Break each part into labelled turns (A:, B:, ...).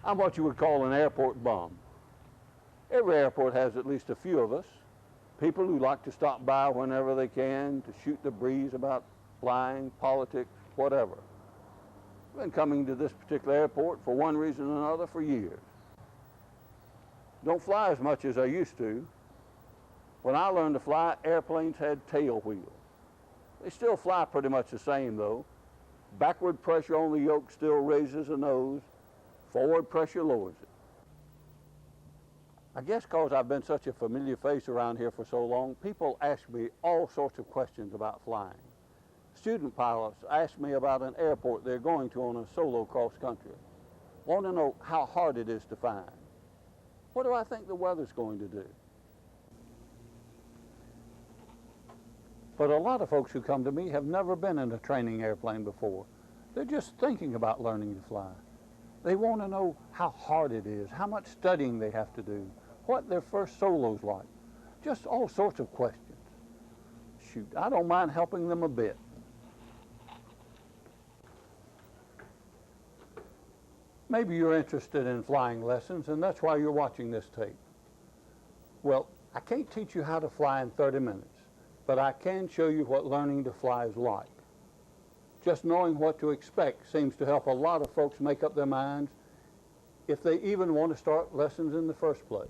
A: I'm what you would call an airport bum. Every airport has at least a few of us, people who like to stop by whenever they can to shoot the breeze about flying, politics, whatever. I've been coming to this particular airport for one reason or another for years. Don't fly as much as I used to. When I learned to fly, airplanes had tail wheels. They still fly pretty much the same though. Backward pressure on the yoke still raises the nose, forward pressure lowers it. I guess because I've been such a familiar face around here for so long, people ask me all sorts of questions about flying. Student pilots ask me about an airport they're going to on a solo cross country. Want to know how hard it is to find. What do I think the weather's going to do? But a lot of folks who come to me have never been in a training airplane before. They're just thinking about learning to fly. They want to know how hard it is, how much studying they have to do, what their first solo's like. Just all sorts of questions. Shoot, I don't mind helping them a bit. Maybe you're interested in flying lessons, and that's why you're watching this tape. Well, I can't teach you how to fly in 30 minutes, but I can show you what learning to fly is like. Just knowing what to expect seems to help a lot of folks make up their minds if they even want to start lessons in the first place.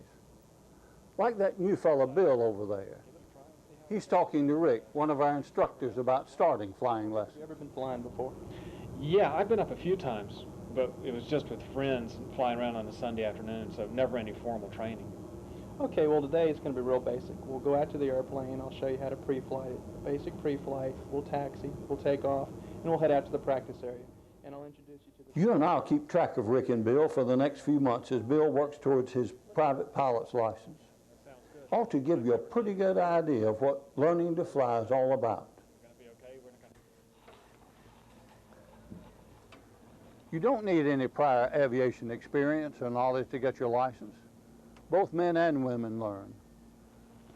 A: Like that new fella Bill over there. He's talking to Rick, one of our instructors, about starting flying lessons.
B: Have you ever been flying before?
C: Yeah, I've been up a few times, but it was just with friends flying around on a Sunday afternoon, so never any formal training.
B: Okay, well today it's going to be real basic. We'll go out to the airplane, I'll show you how to pre-flight it. Basic pre-flight, we'll taxi, we'll take off, and we'll head out to the practice area. And I'll introduce you to the...
A: You and I'll keep track of Rick and Bill for the next few months as Bill works towards his private pilot's license. Ought to give you a pretty good idea of what learning to fly is all about. You don't need any prior aviation experience or knowledge to get your license. Both men and women learn.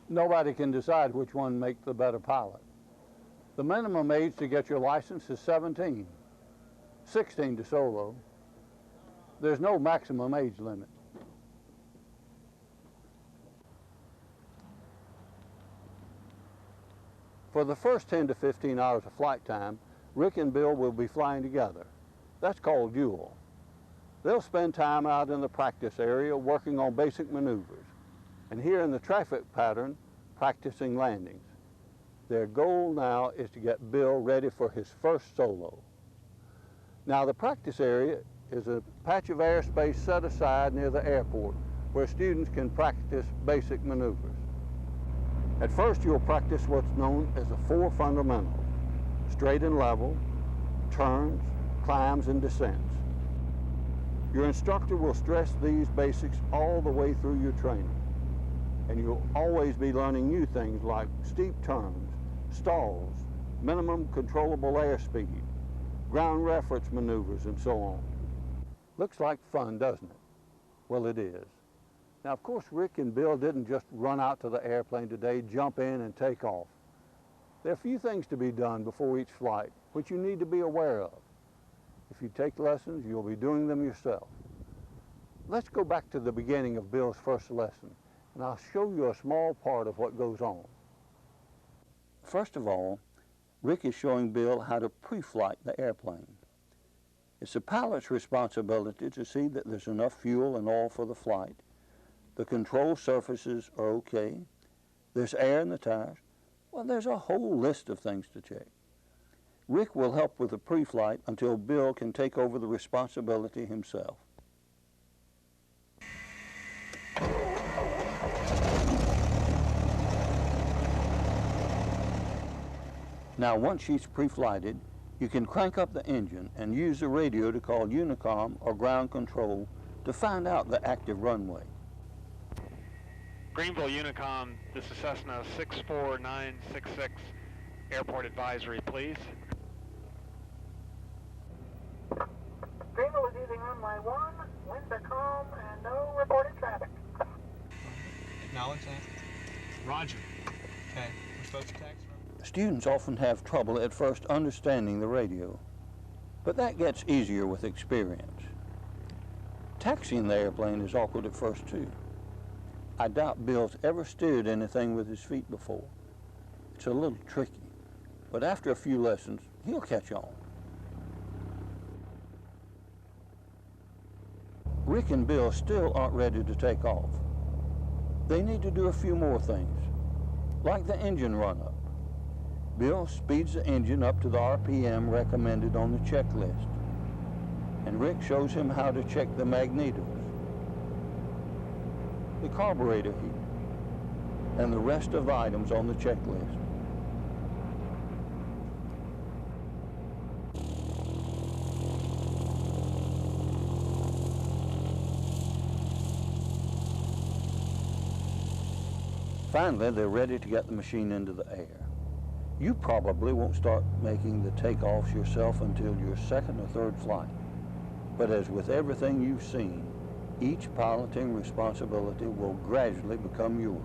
A: Nobody can decide which one makes the better pilot. The minimum age to get your license is 17, 16 to solo. There's no maximum age limit. For the first 10 to 15 hours of flight time, Rick and Bill will be flying together. That's called dual. They'll spend time out in the practice area working on basic maneuvers, and here in the traffic pattern, practicing landings. Their goal now is to get Bill ready for his first solo. Now the practice area is a patch of airspace set aside near the airport where students can practice basic maneuvers. At first you'll practice what's known as the 4 fundamentals: straight and level, turns, climbs, and descents. Your instructor will stress these basics all the way through your training, and you'll always be learning new things like steep turns, stalls, minimum controllable airspeed, ground reference maneuvers, and so on. Looks like fun, doesn't it? Well, it is. Now, of course, Rick and Bill didn't just run out to the airplane today, jump in, and take off. There are a few things to be done before each flight, which you need to be aware of. If you take lessons, you'll be doing them yourself. Let's go back to the beginning of Bill's first lesson, and I'll show you a small part of what goes on. First of all, Rick is showing Bill how to pre-flight the airplane. It's the pilot's responsibility to see that there's enough fuel and oil for the flight. The control surfaces are okay. There's air in the tires. Well, there's a whole list of things to check. Rick will help with the pre-flight until Bill can take over the responsibility himself. Now, once she's pre-flighted, you can crank up the engine and use the radio to call Unicom or ground control to find out the active runway.
D: Greenville Unicom, this is Cessna 64966, airport advisory, please.
E: Greenville is using runway 1, winds are calm, and no reported traffic.
F: Acknowledge that. Roger. Okay, we're supposed to taxi.
A: Students often have trouble at first understanding the radio, but that gets easier with experience. Taxiing the airplane is awkward at first too. I doubt Bill's ever steered anything with his feet before. It's a little tricky, but after a few lessons, he'll catch on. Rick and Bill still aren't ready to take off. They need to do a few more things, like the engine run-up. Bill speeds the engine up to the RPM recommended on the checklist, and Rick shows him how to check the magnetos, the carburetor heat, and the rest of the items on the checklist. Finally, they're ready to get the machine into the air. You probably won't start making the takeoffs yourself until your second or third flight. But as with everything you've seen, each piloting responsibility will gradually become yours.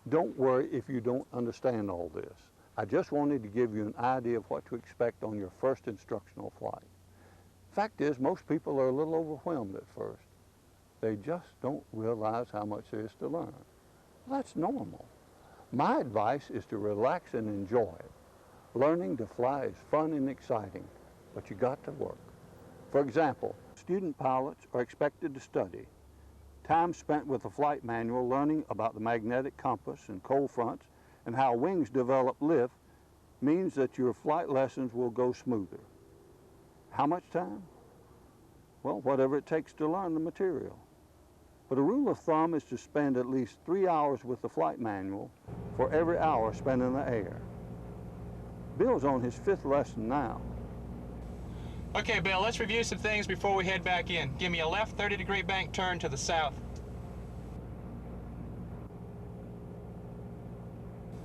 A: Don't worry if you don't understand all this. I just wanted to give you an idea of what to expect on your first instructional flight. Fact is, most people are a little overwhelmed at first. They just don't realize how much there is to learn. Well, that's normal. My advice is to relax and enjoy it. Learning to fly is fun and exciting, but you got to work. For example, student pilots are expected to study. Time spent with the flight manual learning about the magnetic compass and cold fronts and how wings develop lift means that your flight lessons will go smoother. How much time? Well, whatever it takes to learn the material. But a rule of thumb is to spend at least 3 hours with the flight manual for every hour spent in the air. Bill's on his 5th lesson now.
F: Okay, Bill, let's review some things before we head back in. Give me a left 30-degree bank turn to the south.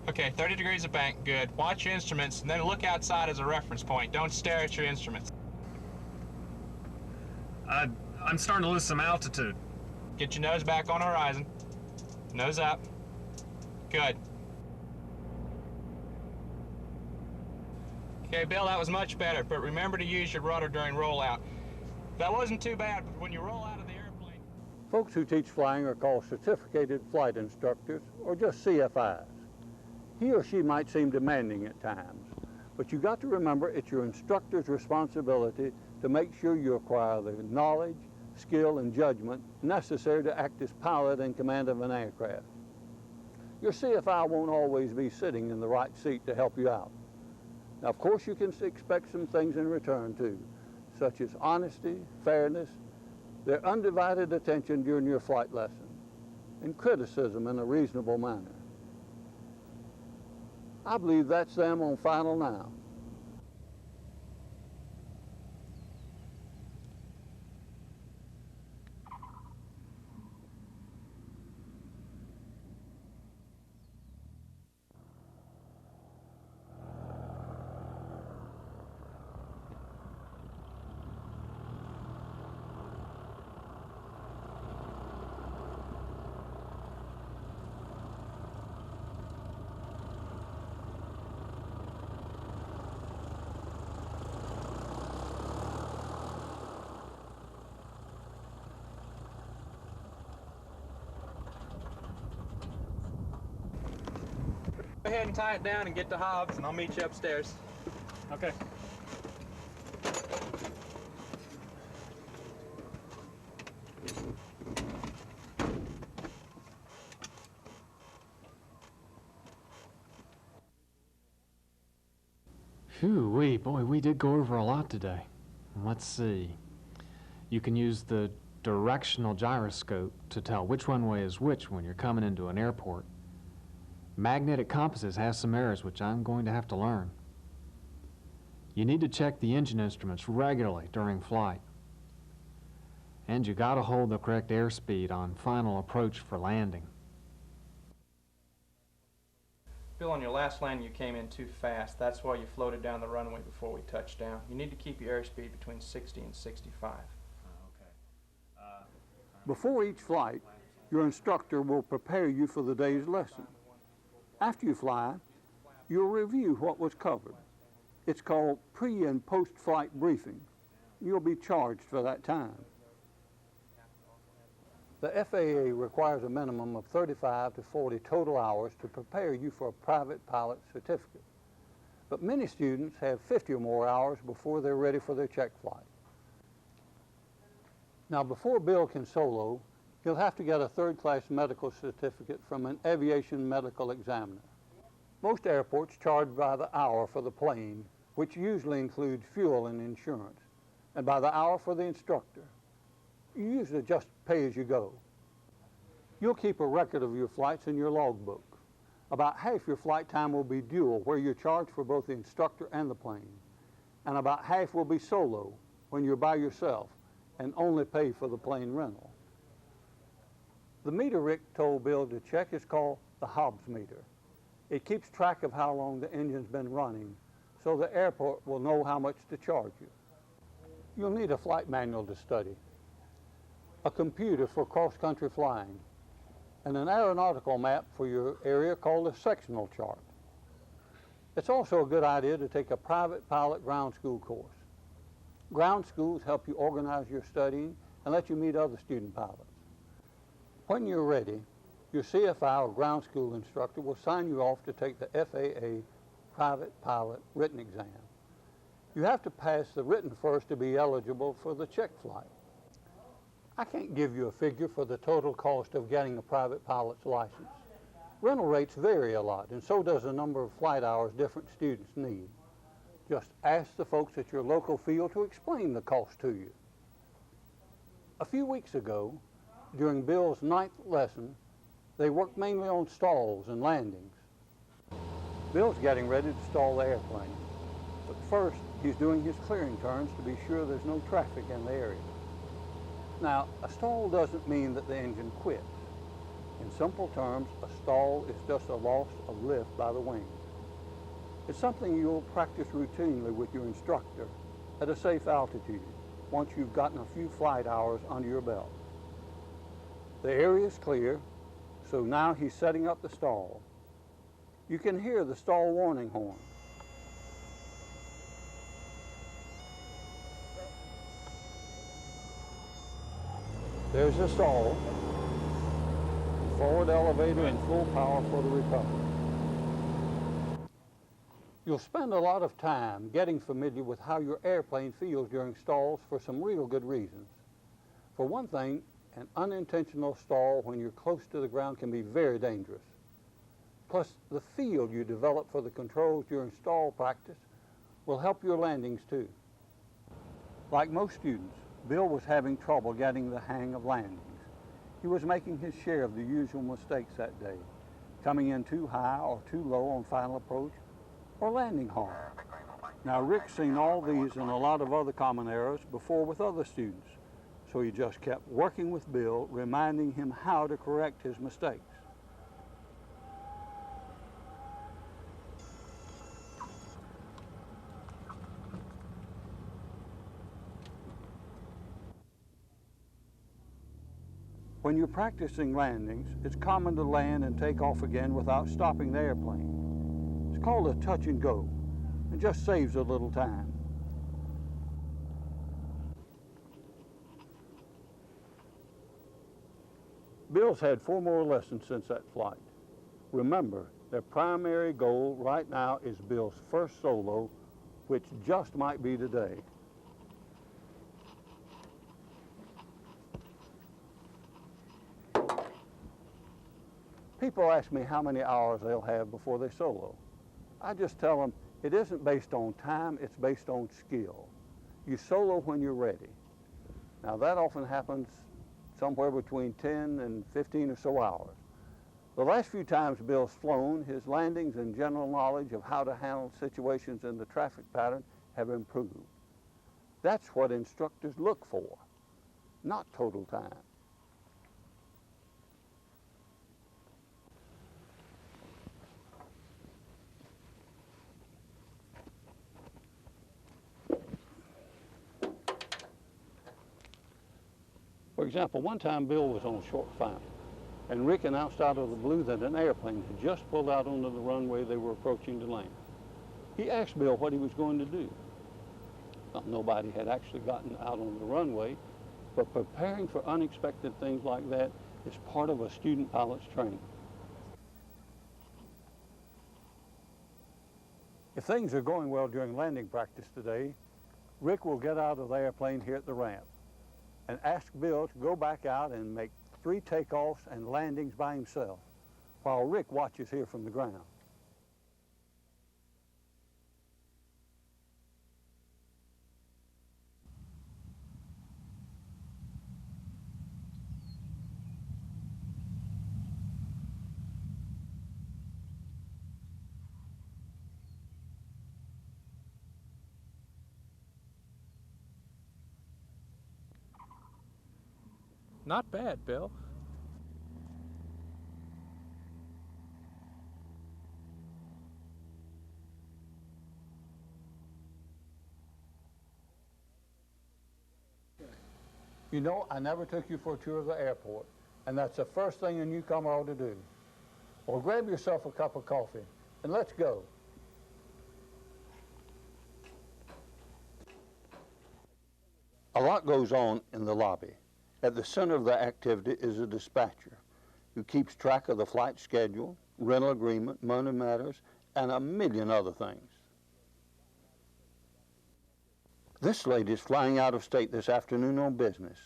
F: Okay, 30 degrees of bank, good. Watch your instruments and then look outside as a reference point. Don't stare at your instruments.
C: I'm starting to lose some altitude.
F: Get your nose back on the horizon. Nose up. Good. Okay, Bill, that was much better, but remember to use your rudder during rollout. That wasn't too bad, but when you roll out of the airplane...
A: Folks who teach flying are called certificated flight instructors, or just CFIs. He or she might seem demanding at times, but you got to remember it's your instructor's responsibility to make sure you acquire the knowledge, skill, and judgment necessary to act as pilot in command of an aircraft. Your CFI won't always be sitting in the right seat to help you out. Now, of course, you can expect some things in return, too, such as honesty, fairness, their undivided attention during your flight lesson, and criticism in a reasonable manner. I believe that's them on final now.
F: Go ahead and tie it down and get to Hobbs, and I'll meet you upstairs.
C: Okay.
G: Phew-wee, boy, we did go over a lot today. Let's see. You can use the directional gyroscope to tell which runway is which when you're coming into an airport. Magnetic compasses have some errors which I'm going to have to learn. You need to check the engine instruments regularly during flight. And you gotta hold the correct airspeed on final approach for landing.
B: Bill, on your last landing you came in too fast. That's why you floated down the runway before we touched down. You need to keep your airspeed between 60 and 65.
A: Before each flight, your instructor will prepare you for the day's lesson. After you fly, you'll review what was covered. It's called pre- and post-flight briefing. You'll be charged for that time. The FAA requires a minimum of 35 to 40 total hours to prepare you for a private pilot certificate. But many students have 50 or more hours before they're ready for their check flight. Now, before Bill can solo, he'll have to get a third-class medical certificate from an aviation medical examiner. Most airports charge by the hour for the plane, which usually includes fuel and insurance, and by the hour for the instructor. You usually just pay as you go. You'll keep a record of your flights in your logbook. About half your flight time will be dual, where you're charged for both the instructor and the plane. And about half will be solo, when you're by yourself and only pay for the plane rental. The meter Rick told Bill to check is called the Hobbs meter. It keeps track of how long the engine's been running, so the airport will know how much to charge you. You'll need a flight manual to study, a computer for cross-country flying, and an aeronautical map for your area called a sectional chart. It's also a good idea to take a private pilot ground school course. Ground schools help you organize your studying and let you meet other student pilots. When you're ready, your CFI or ground school instructor will sign you off to take the FAA private pilot written exam. You have to pass the written first to be eligible for the check flight. I can't give you a figure for the total cost of getting a private pilot's license. Rental rates vary a lot, and so does the number of flight hours different students need. Just ask the folks at your local field to explain the cost to you. A few weeks ago, during Bill's 9th lesson, they worked mainly on stalls and landings. Bill's getting ready to stall the airplane, but first he's doing his clearing turns to be sure there's no traffic in the area. Now, a stall doesn't mean that the engine quits. In simple terms, a stall is just a loss of lift by the wings. It's something you'll practice routinely with your instructor at a safe altitude once you've gotten a few flight hours under your belt. The area is clear, so now he's setting up the stall. You can hear the stall warning horn. There's the stall, forward elevator and full power for the recovery. You'll spend a lot of time getting familiar with how your airplane feels during stalls for some real good reasons. For one thing, an unintentional stall when you're close to the ground can be very dangerous. Plus, the feel you develop for the controls during stall practice will help your landings too. Like most students, Bill was having trouble getting the hang of landings. He was making his share of the usual mistakes that day, coming in too high or too low on final approach, or landing hard. Now, Rick's seen all these and a lot of other common errors before with other students, so he just kept working with Bill, reminding him how to correct his mistakes. When you're practicing landings, it's common to land and take off again without stopping the airplane. It's called a touch and go, and just saves a little time. Bill's had 4 more lessons since that flight. Remember, their primary goal right now is Bill's first solo, which just might be today. People ask me how many hours they'll have before they solo. I just tell them it isn't based on time, it's based on skill. You solo when you're ready. Now that often happens somewhere between 10 and 15 or so hours. The last few times Bill's flown, his landings and general knowledge of how to handle situations in the traffic pattern have improved. That's what instructors look for, not total time. For example, one time Bill was on short final, and Rick announced out of the blue that an airplane had just pulled out onto the runway they were approaching to land. He asked Bill what he was going to do. Nobody had actually gotten out on the runway, but preparing for unexpected things like that is part of a student pilot's training. If things are going well during landing practice today, Rick will get out of the airplane here at the ramp and ask Bill to go back out and make 3 takeoffs and landings by himself, while Rick watches here from the ground.
B: Not bad, Bill.
A: You know, I never took you for a tour of the airport, and that's the first thing a newcomer ought to do. Well, grab yourself a cup of coffee, and let's go. A lot goes on in the lobby. At the center of the activity is a dispatcher who keeps track of the flight schedule, rental agreement, money matters, and a million other things. This lady's flying out of state this afternoon on business,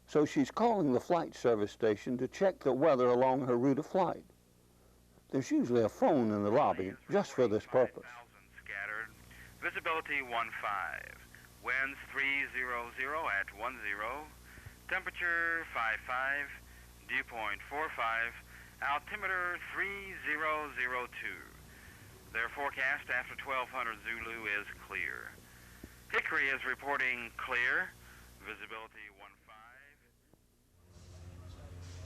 A: so she's calling the flight service station to check the weather along her route of flight. There's usually a phone in the lobby just for this purpose.
H: Scattered. Visibility 15. Winds 300 at 10. Temperature 55. Dew point 45. Altimeter 3002. Their forecast after 1200 Zulu is clear. Hickory is reporting clear. Visibility 15.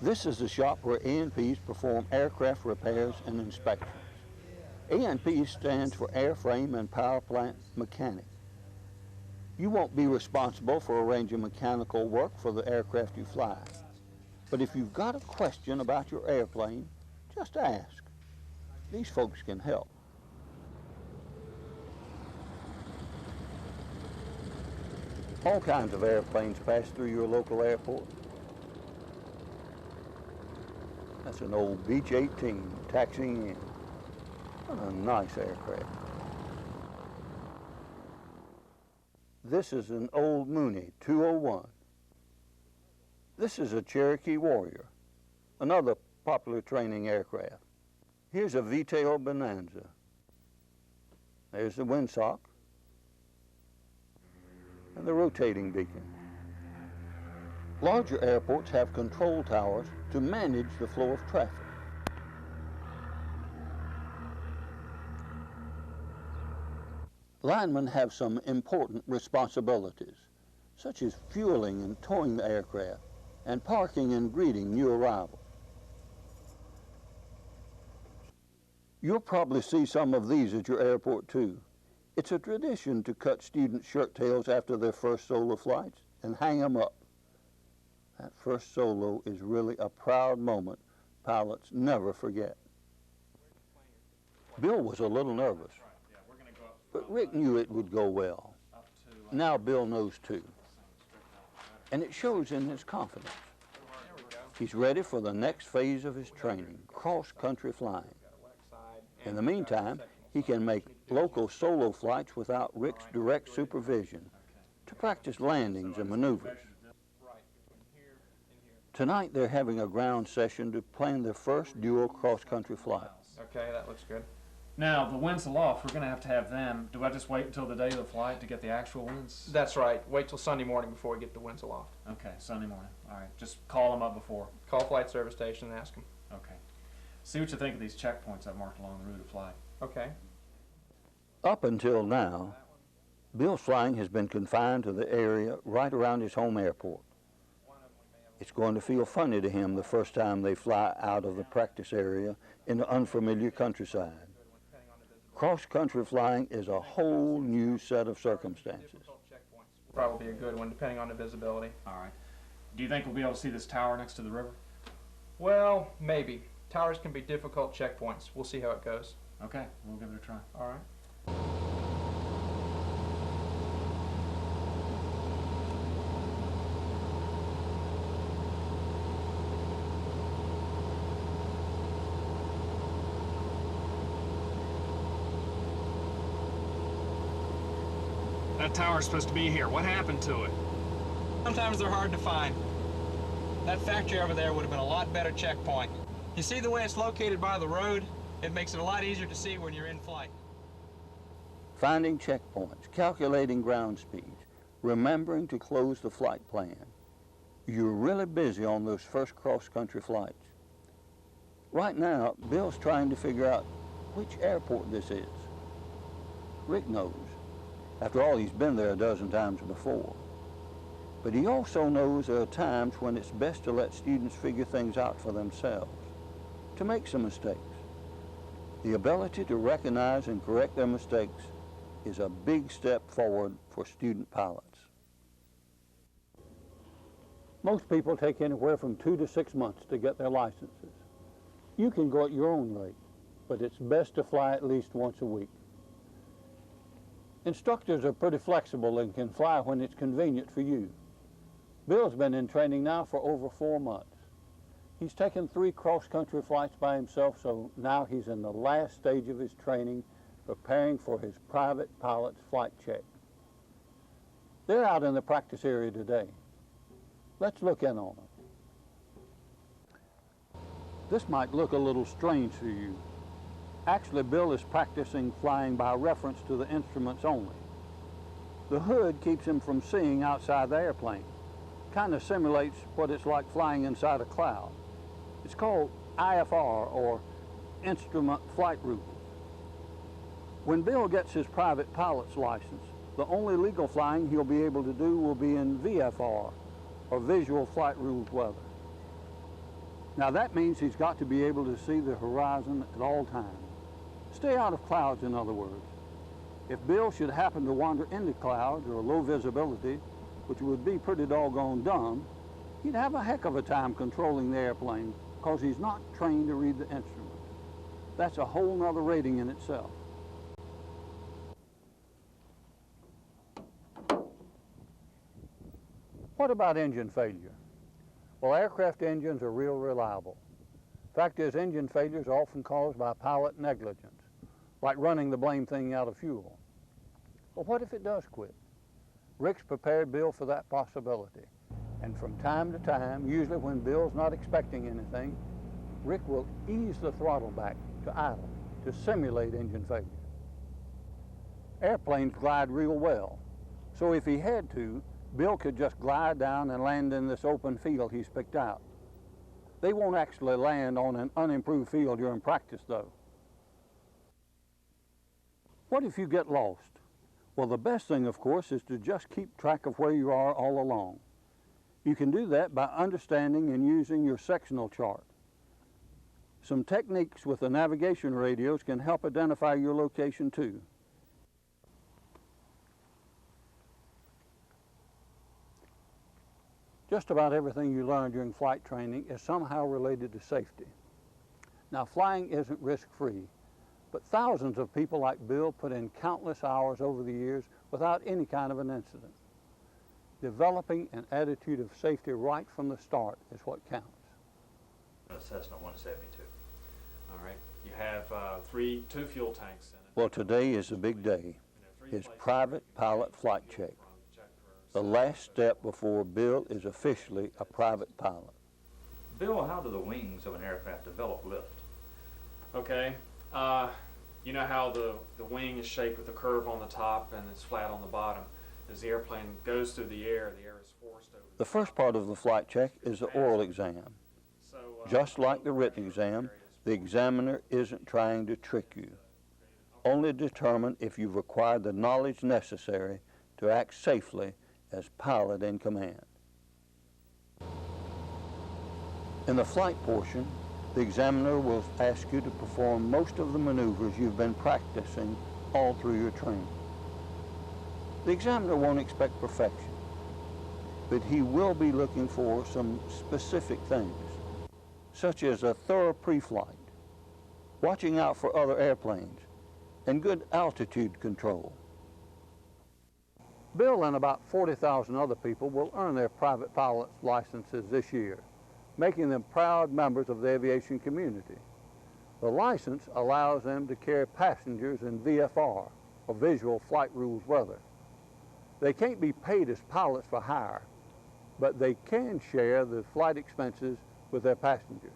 A: This is the shop where A&Ps perform aircraft repairs and inspections. A&P stands for Airframe and Power Plant Mechanic. You won't be responsible for arranging mechanical work for the aircraft you fly. But if you've got a question about your airplane, just ask. These folks can help. All kinds of airplanes pass through your local airport. That's an old Beech 18 taxiing in. What a nice aircraft. This is an old Mooney 201. This is a Cherokee Warrior, another popular training aircraft. Here's a V-tail Bonanza. There's the windsock and the rotating beacon. Larger airports have control towers to manage the flow of traffic. Linemen have some important responsibilities, such as fueling and towing the aircraft, and parking and greeting new arrivals. You'll probably see some of these at your airport too. It's a tradition to cut student shirt tails after their first solo flights and hang them up. That first solo is really a proud moment pilots never forget. Bill was a little nervous, but Rick knew it would go well. Now Bill knows too, and it shows in his confidence. He's ready for the next phase of his training, cross-country flying. In the meantime, he can make local solo flights without Rick's direct supervision to practice landings and maneuvers. Tonight they're having a ground session to plan their first dual cross-country flight.
B: Okay, that looks good.
C: Now, the winds aloft, we're going to have them. Do I just wait until the day of the flight to get the actual winds?
B: That's right. Wait till Sunday morning before we get the winds aloft.
C: Okay, Sunday morning. All right. Just call them up before.
B: Call flight service station and ask them.
C: Okay. See what you think of these checkpoints I've marked along the route of flight.
B: Okay.
A: Up until now, Bill's flying has been confined to the area right around his home airport. It's going to feel funny to him the first time they fly out of the practice area in the unfamiliar countryside. Cross-country flying is a whole new set of circumstances.
B: Probably a good one, depending on the visibility.
C: All right. Do you think we'll be able to see this tower next to the river?
B: Well, maybe. Towers can be difficult checkpoints. We'll see how it goes.
C: Okay, we'll give it a try.
B: All right.
F: That tower's supposed to be here. What happened to it?
I: Sometimes they're hard to find. That factory over there would have been a lot better checkpoint. You see the way it's located by the road? It makes it a lot easier to see when you're in flight.
A: Finding checkpoints, calculating ground speeds, remembering to close the flight plan. You're really busy on those first cross-country flights. Right now, Bill's trying to figure out which airport this is. Rick knows. After all, he's been there a dozen times before. But he also knows there are times when it's best to let students figure things out for themselves, to make some mistakes. The ability to recognize and correct their mistakes is a big step forward for student pilots. Most people take anywhere from 2 to 6 months to get their licenses. You can go at your own rate, but it's best to fly at least once a week. Instructors are pretty flexible and can fly when it's convenient for you. Bill's been in training now for over 4 months. He's taken 3 cross-country flights by himself, so now he's in the last stage of his training, preparing for his private pilot's flight check. They're out in the practice area today. Let's look in on them. This might look a little strange to you. Actually, Bill is practicing flying by reference to the instruments only. The hood keeps him from seeing outside the airplane. Kind of simulates what it's like flying inside a cloud. It's called IFR, or Instrument Flight Rules. When Bill gets his private pilot's license, the only legal flying he'll be able to do will be in VFR, or Visual Flight Rules weather. Now that means he's got to be able to see the horizon at all times. Stay out of clouds, in other words. If Bill should happen to wander into clouds or low visibility, which would be pretty doggone dumb, he'd have a heck of a time controlling the airplane because he's not trained to read the instrument. That's a whole nother rating in itself. What about engine failure? Well, aircraft engines are real reliable. Fact is, engine failures are often caused by pilot negligence, like running the blame thing out of fuel. But what if it does quit? Rick's prepared Bill for that possibility. And from time to time, usually when Bill's not expecting anything, Rick will ease the throttle back to idle to simulate engine failure. Airplanes glide real well, so if he had to, Bill could just glide down and land in this open field he's picked out. They won't actually land on an unimproved field during practice, though. What if you get lost? Well, the best thing, of course, is to just keep track of where you are all along. You can do that by understanding and using your sectional chart. Some techniques with the navigation radios can help identify your location, too. Just about everything you learn during flight training is somehow related to safety. Now, flying isn't risk-free, but thousands of people like Bill put in countless hours over the years without any kind of an incident. Developing an attitude of safety right from the start is what counts.
J: Cessna 172.
C: All right. You have two fuel tanks in it.
A: Well, today is a big day, his private pilot flight check. The last step before Bill is officially a private pilot.
J: Bill, how do the wings of an aircraft develop lift?
C: Okay. You know how the wing is shaped with a curve on the top and it's flat on the bottom. As the airplane goes through the air is forced over.
A: The first part of the flight check is the oral exam. Just like the written exam, the examiner isn't trying to trick you. Only determine if you've acquired the knowledge necessary to act safely as pilot in command. In the flight portion, the examiner will ask you to perform most of the maneuvers you've been practicing all through your training. The examiner won't expect perfection, but he will be looking for some specific things, such as a thorough pre-flight, watching out for other airplanes, and good altitude control. Bill and about 40,000 other people will earn their private pilot's licenses this year, making them proud members of the aviation community. The license allows them to carry passengers in VFR, or Visual Flight Rules weather. They can't be paid as pilots for hire, but they can share the flight expenses with their passengers.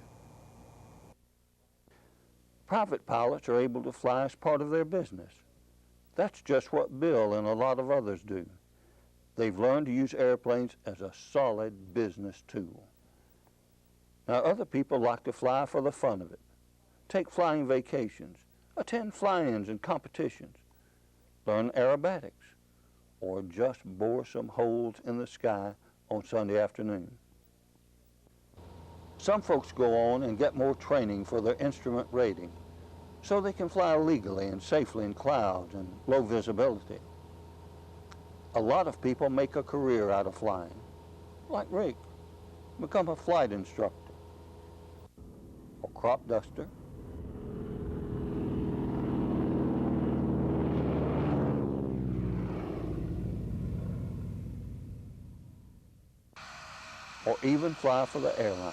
A: Private pilots are able to fly as part of their business. That's just what Bill and a lot of others do. They've learned to use airplanes as a solid business tool. Now, other people like to fly for the fun of it, take flying vacations, attend fly-ins and competitions, learn aerobatics, or just bore some holes in the sky on Sunday afternoon. Some folks go on and get more training for their instrument rating so they can fly legally and safely in clouds and low visibility. A lot of people make a career out of flying, like Rick, become a flight instructor, or crop duster, or even fly for the airline.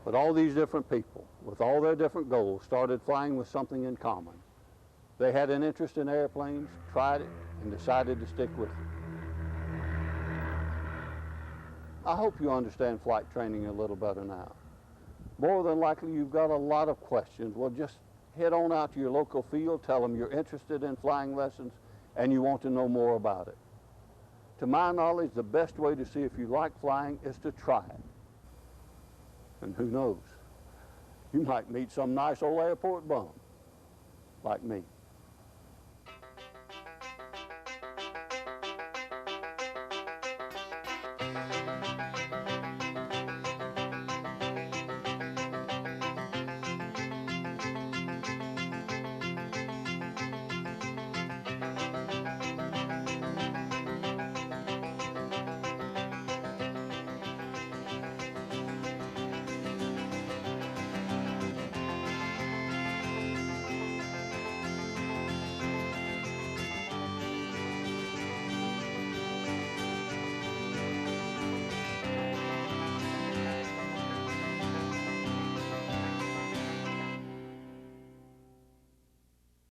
A: But all these different people, with all their different goals, started flying with something in common. They had an interest in airplanes, tried it, and decided to stick with it. I hope you understand flight training a little better now. More than likely, you've got a lot of questions. Well, just head on out to your local field, tell them you're interested in flying lessons, and you want to know more about it. To my knowledge, the best way to see if you like flying is to try it. And who knows, you might meet some nice old airport bum like me.